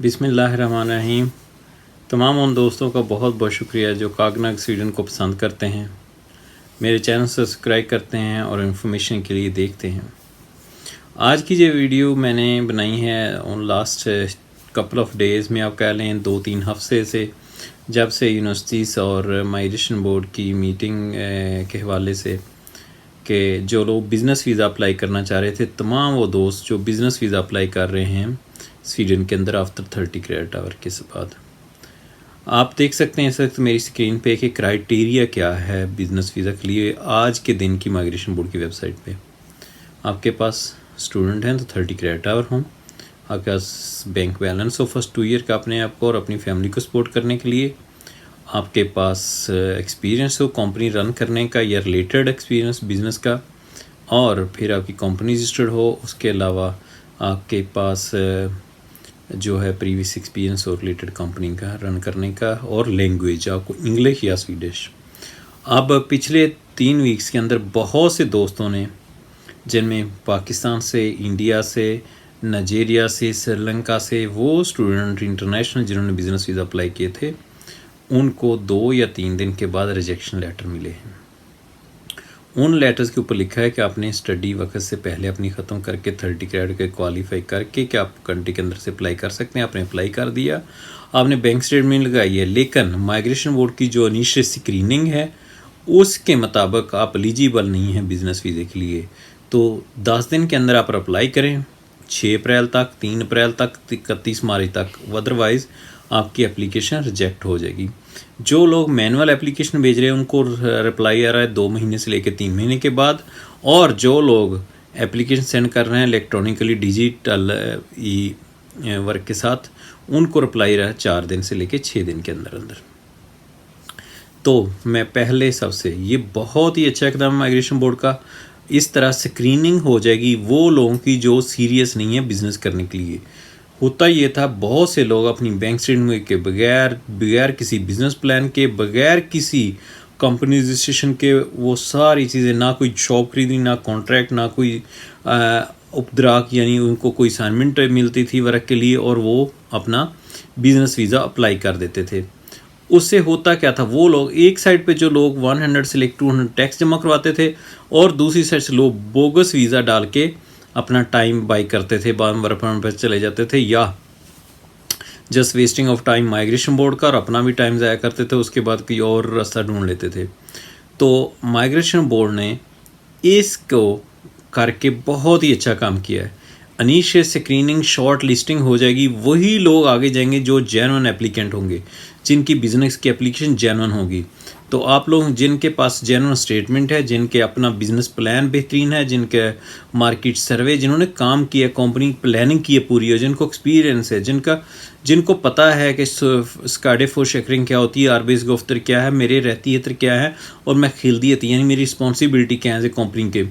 बिस्मिल्लाहिर्रहमानिर्रहीम। तमाम उन दोस्तों का बहुत बहुत शुक्रिया जो कागनाग स्वीडन को पसंद करते हैं, मेरे चैनल सब्सक्राइब करते हैं और इन्फॉर्मेशन के लिए देखते हैं। आज की जो वीडियो मैंने बनाई है उन लास्ट कपल ऑफ डेज़ में, आप कह लें 2-3 हफ्ते से, जब से यूनिवर्सिटीज़ और माइग्रेशन बोर्ड की मीटिंग के हवाले से कि जो लोग बिज़नेस वीज़ा अप्लाई करना चाह रहे थे, तमाम वो दोस्त जो बिज़नेस वीज़ा अप्लाई कर रहे हैं स्वीडन के अंदर आफ्टर 30 क्रेडिट आवर के बाद, आप देख सकते हैं इस वक्त मेरी स्क्रीन पे कि क्राइटेरिया क्या है बिज़नेस वीज़ा के लिए आज के दिन की माइग्रेशन बोर्ड की वेबसाइट पे। आपके पास स्टूडेंट हैं तो 30 क्रेडिट आवर हों, आपके पास बैंक बैलेंस हो फर्स्ट 2 ईयर का अपने आप को और अपनी फैमिली को सपोर्ट करने के लिए, आपके पास एक्सपीरियंस हो कंपनी रन करने का या रिलेटेड एक्सपीरियंस बिज़नेस का, और फिर आपकी कंपनी रजिस्टर्ड हो। उसके अलावा आपके पास जो है प्रीवियस एक्सपीरियंस और रिलेटेड कंपनी का रन करने का, और लैंग्वेज आपको इंग्लिश या स्वीडिश। अब पिछले 3 वीक्स के अंदर बहुत से दोस्तों ने, जिनमें पाकिस्तान से, इंडिया से, नाइजीरिया से, श्रीलंका से, वो स्टूडेंट इंटरनेशनल जिन्होंने बिज़नेस वीज़ा अप्लाई किए थे, उनको 2 या 3 दिन के बाद रिजेक्शन लेटर मिले हैं। उन लेटर्स के ऊपर लिखा है कि आपने स्टडी वक्त से पहले अपनी ख़त्म करके 30 क्रेडिट के क्वालिफाई करके कि आप कंट्री के अंदर से अप्लाई कर सकते हैं, आपने अप्लाई कर दिया, आपने बैंक स्टेटमेंट लगाई है, लेकिन माइग्रेशन बोर्ड की जो इनिशियल स्क्रीनिंग है उसके मुताबिक आप एलिजिबल नहीं हैं बिज़नेस वीज़े के लिए। तो 10 दिन के अंदर आप अप्लाई करें, 6 अप्रैल तक, 3 अप्रैल तक, 31 मार्च तक, अदरवाइज़ आपकी एप्लीकेशन रिजेक्ट हो जाएगी। जो लोग मैनुअल एप्लीकेशन भेज रहे हैं उनको रिप्लाई आ रहा है 2 महीने से लेकर 3 महीने के बाद, और जो लोग एप्लीकेशन सेंड कर रहे हैं इलेक्ट्रॉनिकली डिजिटल वर्क के साथ, उनको रिप्लाई रहा है 4 दिन से लेकर 6 दिन के अंदर अंदर। तो मैं पहले सबसे, ये बहुत ही अच्छा इक़दाम माइग्रेशन बोर्ड का, इस तरह स्क्रीनिंग हो जाएगी वो लोगों की जो सीरियस नहीं है बिज़नेस करने के लिए। होता ये था, बहुत से लोग अपनी बैंक स्टेटमेंट के बगैर किसी बिज़नेस प्लान के, बगैर किसी कंपनी रजिस्ट्रेशन के, वो सारी चीज़ें, ना कोई शॉप खरीदी, ना कॉन्ट्रैक्ट, ना कोई उपद्राक, यानी उनको कोई असाइनमेंट मिलती थी वर्क के लिए, और वो अपना बिज़नेस वीज़ा अप्लाई कर देते थे। उससे होता क्या था, वो लोग एक साइड पे जो लोग 100 से लेकर 200 टैक्स जमा करवाते थे, और दूसरी साइड से लोग बोगस वीज़ा डाल के अपना टाइम बाई करते थे, बाद वर्क परमिट पर चले जाते थे, या just wasting of time migration board का और अपना भी टाइम ज़ाया करते थे, उसके बाद कोई और रास्ता ढूंढ लेते थे। तो माइग्रेशन बोर्ड ने इसको करके बहुत ही अच्छा काम किया है। इनिशियल स्क्रीनिंग, शॉर्ट लिस्टिंग हो जाएगी, वही लोग आगे जाएंगे जो जेन्युइन एप्लीकेंट होंगे, जिनकी बिज़नेस की एप्लीकेशन जेन्युइन होगी। तो आप लोग जिनके पास जेन्युइन स्टेटमेंट है, जिनके अपना बिज़नेस प्लान बेहतरीन है, जिनके मार्केट सर्वे, जिन्होंने काम किया, कंपनी प्लानिंग की है पूरी, और जिनको एक्सपीरियंस है, जिनको पता है कि स्काडे फॉर शेकरिंग क्या होती है, आरबीएस गोफ्तर क्या है, मेरे रहतीयत क्या है, और मैं खिलदियत यानी मेरी रिस्पॉन्सिबिलिटी क्या है एज ए कंपनी के,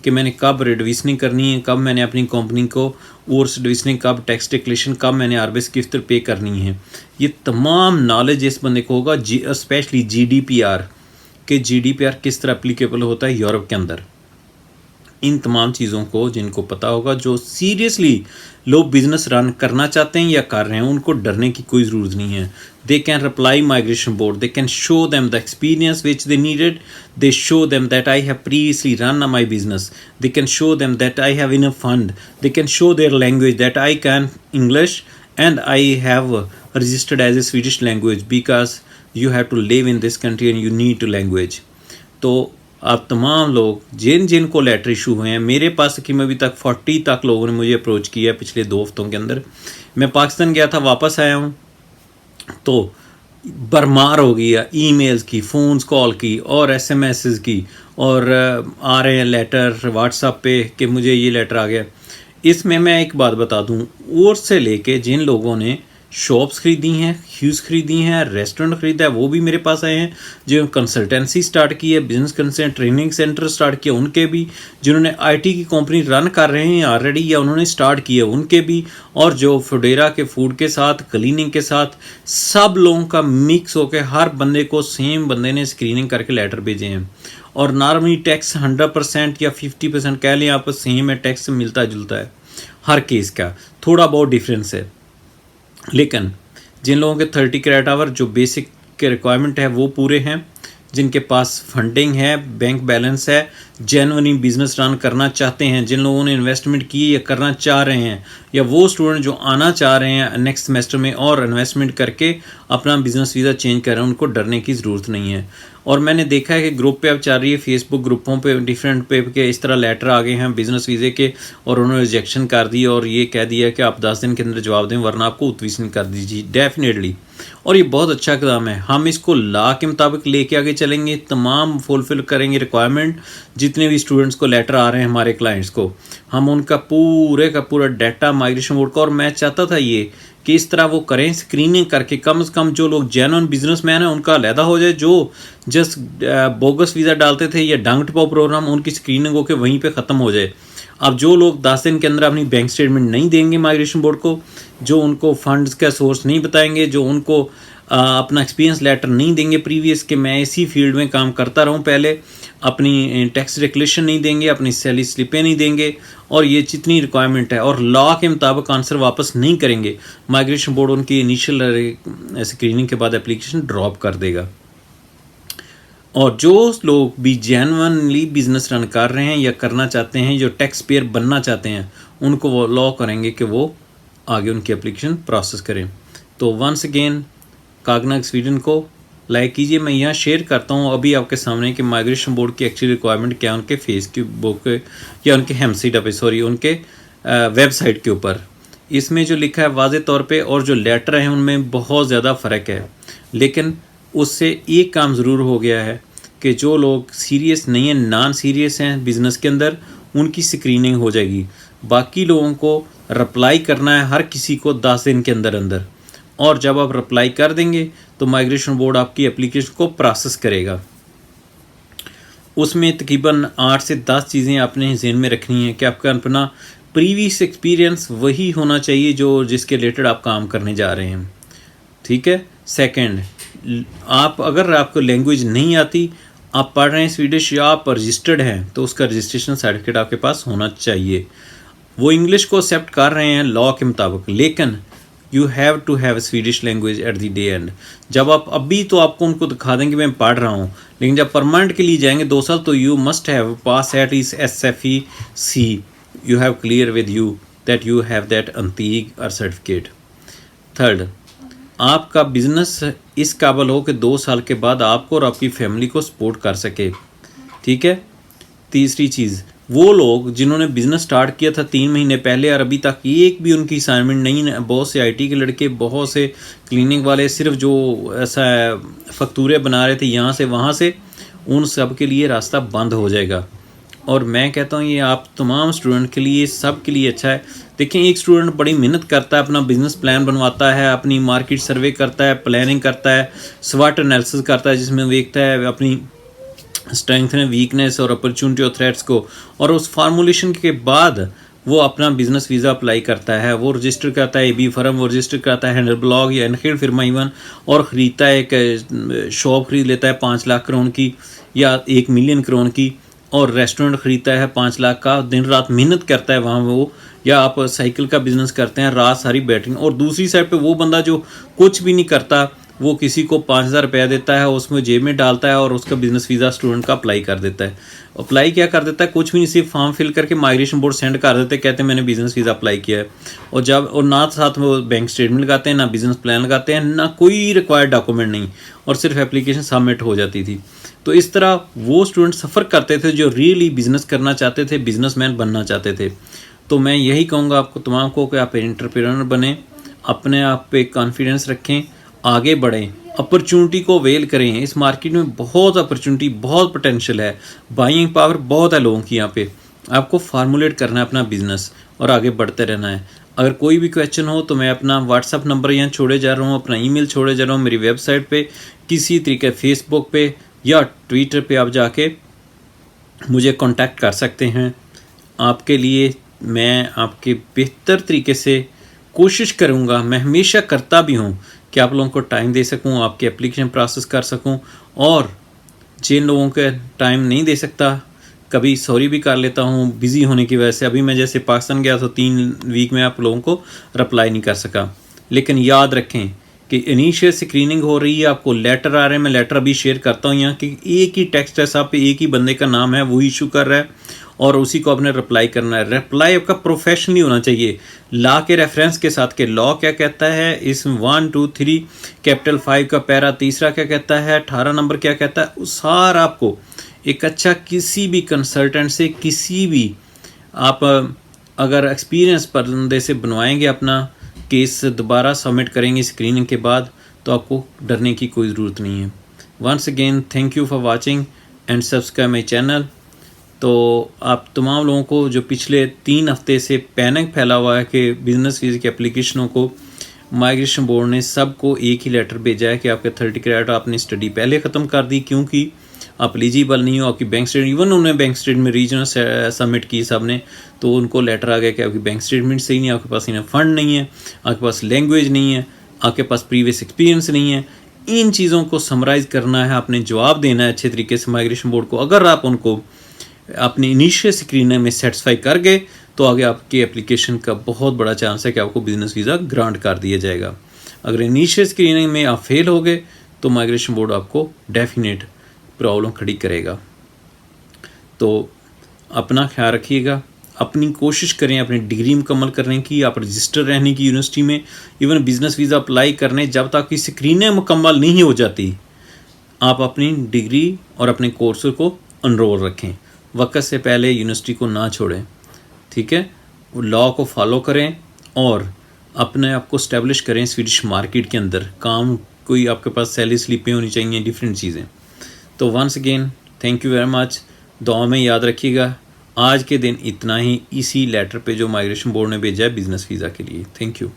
कि मैंने कब रेडविसनिंग करनी है, कब मैंने अपनी कंपनी को और रेडविसनिंग, कब टैक्स डिक्लेरेशन, कब मैंने आरबीएस गिफ्ट पे करनी है। ये तमाम नॉलेज इस बंदे को होगा, स्पेशली जीडीपीआर के, जीडीपीआर किस तरह एप्लीकेबल होता है यूरोप के अंदर। इन तमाम चीज़ों को जिनको पता होगा, जो सीरियसली लोग बिज़नेस रन करना चाहते हैं या कर रहे हैं, उनको डरने की कोई ज़रूरत नहीं है। They can reply migration board, they can show them the experience which they needed, they show them that I have previously run my business, they can show them that I have enough fund, they can show their language that I can English and I have registered as a Swedish language because you have to live in this country and you need to language। तो आप तमाम लोग जिनको letter issue हुए हैं, मेरे पास तकरीबन अभी तक 40 तक लोगों ने मुझे अप्रोच किया पिछले 2 हफ्तों के अंदर। मैं पाकिस्तान गया था, वापस आया हूँ तो बरमार हो गया ईमेल्स की, फ़ोन्स कॉल की, और एसएमएस की, और आ रहे हैं लेटर व्हाट्सएप पे कि मुझे ये लेटर आ गया। इसमें मैं एक बात बता दूं, और से लेके जिन लोगों ने शॉप्स ख़रीदी हैं, ह्यूज़ ख़रीदी हैं, रेस्टोरेंट ख़रीदा है, वो भी मेरे पास आए हैं। जो कंसल्टेंसी स्टार्ट की है, business consultant training centre start किया, उनके भी, जिन्होंने आईटी की कंपनी रन कर रहे हैं ऑलरेडी या उन्होंने स्टार्ट किया, उनके भी, और जो फुडेरा के फूड के साथ, क्लीनिंग के साथ, सब लोगों का मिक्स होकर हर बंदे को सेम बंदे ने स्क्रीनिंग करके लेटर भेजे हैं। और नॉर्मली टैक्स 100% या 50% कह लें आप, सेम है, टैक्स मिलता जुलता है, हर केस का थोड़ा बहुत डिफरेंस है। लेकिन जिन लोगों के 30 क्रेडिट आवर जो बेसिक के रिक्वायरमेंट है वो पूरे हैं, जिनके पास फंडिंग है, बैंक बैलेंस है, जेन्युइन बिजनेस रन करना चाहते हैं, जिन लोगों ने इन्वेस्टमेंट की या करना चाह रहे हैं, या वो स्टूडेंट जो आना चाह रहे हैं नेक्स्ट सेमेस्टर में और इन्वेस्टमेंट करके अपना बिजनेस वीज़ा चेंज कर रहे हैं, उनको डरने की ज़रूरत नहीं है। और मैंने देखा है कि ग्रुप पे अब चल रही है, फेसबुक ग्रुपों पे डिफरेंट पे के इस तरह लेटर आ गए हैं बिजनेस वीज़े के, और उन्होंने रिजेक्शन कर दी और ये कह दिया कि आप 10 दिन के अंदर जवाब दें वरना आपको उत्वीसन कर दीजिए। डेफिनेटली, और ये बहुत अच्छा कदम है। हम इसको लॉ के मुताबिक लेके आगे चलेंगे, तमाम फुलफिल करेंगे रिक्वायरमेंट, जितने भी स्टूडेंट्स को लेटर आ रहे हैं हमारे क्लाइंट्स को, हम उनका पूरे का पूरा डाटा माइग्रेशन बोर्ड का, और मैं चाहता था ये कि इस तरह वो करें स्क्रीनिंग करके, कम से कम जो लोग जेन्युइन बिजनेसमैन हैं उनका अलहदा हो जाए, जो जस्ट बोगस वीज़ा डालते थे या डंग टपाओ प्रोग्राम, उनकी स्क्रीनिंग होकर वहीं पे ख़त्म हो जाए। अब जो लोग 10 दिन के अंदर अपनी बैंक स्टेटमेंट नहीं देंगे माइग्रेशन बोर्ड को, जो उनको फंड्स का सोर्स नहीं बताएंगे, जो उनको अपना एक्सपीरियंस लेटर नहीं देंगे प्रीवियस के मैं इसी फील्ड में काम करता रहूं पहले, अपनी टैक्स डिक्लेरेशन नहीं देंगे, अपनी सैलरी स्लिपें नहीं देंगे, और ये जितनी रिक्वायरमेंट है और लॉ के मुताबिक आंसर वापस नहीं करेंगे, माइग्रेशन बोर्ड उनकी इनिशियल स्क्रीनिंग के बाद एप्लीकेशन ड्रॉप कर देगा। और जो लोग भी जेन्युइनली बिजनेस रन कर रहे हैं या करना चाहते हैं, जो टैक्स पेयर बनना चाहते हैं, उनको वो लॉ करेंगे कि वो आगे उनकी एप्लीकेशन प्रोसेस करें। तो वंस अगेन कागनाग स्वीडन को लाइक कीजिए। मैं यहाँ शेयर करता हूँ अभी आपके सामने कि माइग्रेशन बोर्ड की एक्चुअली रिक्वायरमेंट क्या है उनके फेस की बुक या उनके उनके वेबसाइट के ऊपर। इसमें जो लिखा है वाज़े तौर पे, और जो लेटर हैं उनमें बहुत ज़्यादा फ़र्क है, लेकिन उससे एक काम ज़रूर हो गया है कि जो लोग सीरियस नहीं हैं, नॉन सीरियस हैं बिज़नेस के अंदर, उनकी स्क्रीनिंग हो जाएगी। बाकी लोगों को रिप्लाई करना है हर किसी को 10 दिन के अंदर अंदर, और जब आप रिप्लाई कर देंगे तो माइग्रेशन बोर्ड आपकी एप्लीकेशन को प्रोसेस करेगा। उसमें तकरीबन 8 से 10 चीज़ें आपने ज़हन में रखनी है कि आपका अपना प्रीवियस एक्सपीरियंस वही होना चाहिए जो जिसके रिलेटेड आप काम करने जा रहे हैं, ठीक है। सेकंड, आप अगर आपको लैंग्वेज नहीं आती, आप पढ़ रहे हैं स्वीडिश या आप रजिस्टर्ड हैं, तो उसका रजिस्ट्रेशन सर्टिफिकेट आपके पास होना चाहिए। वो इंग्लिश को एक्सेप्ट कर रहे हैं लॉ के मुताबिक, लेकिन you have to have Swedish language at the day end. जब आप अभी तो आपको उनको दिखा देंगे मैं पढ़ रहा हूँ, लेकिन जब परमानेंट के लिए जाएंगे 2 साल, तो you must have pass at इस SFEC, you have clear with you that you have that अंतीक और सर्टिफिकेट। थर्ड, आपका बिजनेस इस काबिल हो कि 2 साल के बाद आपको और आपकी फैमिली को सपोर्ट कर सके, ठीक है। तीसरी चीज़, वो लोग जिन्होंने बिज़नेस स्टार्ट किया था 3 महीने पहले और अभी तक एक भी उनकी असाइनमेंट नहीं, बहुत से IT के लड़के, बहुत से क्लीनिंग वाले सिर्फ जो ऐसा फक्तूरे बना रहे थे यहाँ से वहाँ से, उन सब के लिए रास्ता बंद हो जाएगा। और मैं कहता हूँ ये आप तमाम स्टूडेंट के लिए, सब के लिए अच्छा है। देखें, एक स्टूडेंट बड़ी मेहनत करता है, अपना बिजनेस प्लान बनवाता है, अपनी मार्केट सर्वे करता है, प्लानिंग करता है, स्वॉट एनालिसिस करता है, जिसमें देखता है अपनी स्ट्रेंथ एंड वीकनेस और अपॉर्चुनिटी और थ्रेट्स को, और उस फार्मूलेशन के बाद वो अपना बिजनेस वीज़ा अप्लाई करता है, वो रजिस्टर करता है AB फर्म, वो रजिस्टर करता है हैंडल ब्लॉग या इनखेड फिरमा इवन, और ख़रीदता है एक शॉप खरीद लेता है 5 लाख करोड़ की या 1 मिलियन करोड़ की, और रेस्टोरेंट ख़रीदता है 5 लाख का, दिन रात मेहनत करता है वहाँ वो। या आप साइकिल का बिज़नेस करते हैं, रात सारी बैटरी। और दूसरी साइड पे वो बंदा जो कुछ भी नहीं करता, वो किसी को 5,000 रुपया देता है, उसमें जेब में डालता है और उसका बिज़नेस वीज़ा स्टूडेंट का अप्लाई कर देता है। अप्लाई क्या कर देता है, कुछ भी नहीं, सिर्फ फॉर्म फिल करके माइग्रेशन बोर्ड सेंड कर देते हैं, कहते हैं मैंने बिज़नेस वीज़ा अप्लाई किया है। और जब और ना साथ में वो बैंक स्टेटमेंट लगाते हैं, ना बिज़नेस प्लान लगाते हैं, ना कोई रिक्वायर्ड डॉक्यूमेंट नहीं, और सिर्फ एप्लीकेशन सबमिट हो जाती थी। तो इस तरह वो स्टूडेंट सफ़र करते थे जो रियली बिज़नेस करना चाहते थे, बिजनेसमैन बनना चाहते थे। तो मैं यही कहूँगा आपको तमाम को कि आप एंटरप्रेन्योर बने, अपने आप पे कॉन्फिडेंस रखें, आगे बढ़ें, अपॉर्चुनिटी को वेल करें। इस मार्केट में बहुत अपॉर्चुनिटी, बहुत पोटेंशियल है, बाइंग पावर बहुत है लोगों की यहाँ पे। आपको फार्मूलेट करना है अपना बिजनेस और आगे बढ़ते रहना है। अगर कोई भी क्वेश्चन हो तो मैं अपना व्हाट्सअप नंबर यहाँ छोड़े जा रहा हूँ, अपना ईमेल छोड़े जा रहा हूँ, मेरी वेबसाइट पे, किसी तरीके फेसबुक पे या ट्विटर पे आप जाके मुझे कांटेक्ट कर सकते हैं। आपके लिए मैं आपके बेहतर तरीके से कोशिश करूँगा, मैं हमेशा करता भी हूँ कि आप लोगों को टाइम दे सकूँ, आपकी एप्लीकेशन प्रोसेस कर सकूँ। और जिन लोगों के टाइम नहीं दे सकता, कभी सॉरी भी कर लेता हूँ बिज़ी होने की वजह से। अभी मैं जैसे पाकिस्तान गया तो 3 वीक में आप लोगों को रिप्लाई नहीं कर सका, लेकिन याद रखें कि इनिशियल स्क्रीनिंग हो रही है, आपको लेटर आ रहे हैं, मैं लेटर अभी शेयर करता हूँ यहाँ कि एक ही टेक्स्ट है साहब पे, एक ही बंदे का नाम है, वही इशू कर रहा है और उसी को आपने रिप्लाई करना है। रिप्लाई आपका प्रोफेशनली होना चाहिए, लॉ के रेफरेंस के साथ के लॉ क्या कहता है, इस 1 2 3 कैपिटल 5 का पैरा तीसरा क्या कहता है, 18 नंबर क्या कहता है, उस सारा आपको एक अच्छा किसी भी कंसल्टेंट से, किसी भी आप अगर एक्सपीरियंस बंदे से बनवाएंगे, अपना केस दोबारा सबमिट करेंगे स्क्रीनिंग के बाद, तो आपको डरने की कोई ज़रूरत नहीं है। Once again thank you for watching and subscribe my channel. तो आप तमाम लोगों को जो पिछले 3 हफ्ते से पैनिक फैला हुआ है कि बिजनेस वीज़ा की एप्लीकेशनों को माइग्रेशन बोर्ड ने सबको एक ही लेटर भेजा है कि आपके 30 क्रेडिट आपने स्टडी पहले ख़त्म कर दी क्योंकि आप एलिजिबल नहीं हो, आपकी बैंक स्टेटमेंट, इवन उन्होंने बैंक स्टेटमेंट रीजनल सबमिट की सब ने, तो उनको लेटर आ गया कि आपकी बैंक स्टेटमेंट सही नहीं है, आपके पास इन्हें फंड नहीं है, आपके पास लैंग्वेज नहीं है, आपके पास प्रीवियस एक्सपीरियंस नहीं है। इन चीज़ों को समराइज़ करना है, आपने जवाब देना है अच्छे तरीके से माइग्रेशन बोर्ड को। अगर आप उनको अपनी इनिशियल स्क्रीनिंग में सेटिस्फाई कर गए तो आगे आपकी एप्लीकेशन का बहुत बड़ा चांस है कि आपको बिजनेस वीज़ा ग्रांट कर दिया जाएगा। अगर इनिशियल स्क्रीनिंग में आप फेल हो गए तो माइग्रेशन बोर्ड आपको डेफिनेट प्रॉब्लम खड़ी करेगा। तो अपना ख्याल रखिएगा, अपनी कोशिश करें अपनी डिग्री मुकम्मल करने की, आप रजिस्टर रहने की यूनिवर्सिटी में, इवन बिज़नेस वीज़ा अप्लाई करने जब तक की स्क्रीनिंग मुकम्मल नहीं हो जाती, आप अपनी डिग्री और अपने कोर्स को अनरोल रखें, वक्त से पहले यूनिवर्सिटी को ना छोड़ें, ठीक है। लॉ को फॉलो करें और अपने आप को स्टैब्लिश करें स्वीडिश मार्केट के अंदर। काम कोई आपके पास सैलरी स्लिपें होनी चाहिए, डिफरेंट चीज़ें। तो once again thank you very much. दुआ में याद रखिएगा, आज के दिन इतना ही, इसी लेटर पे जो माइग्रेशन बोर्ड ने भेजा है बिजनेस वीज़ा के लिए। Thank you.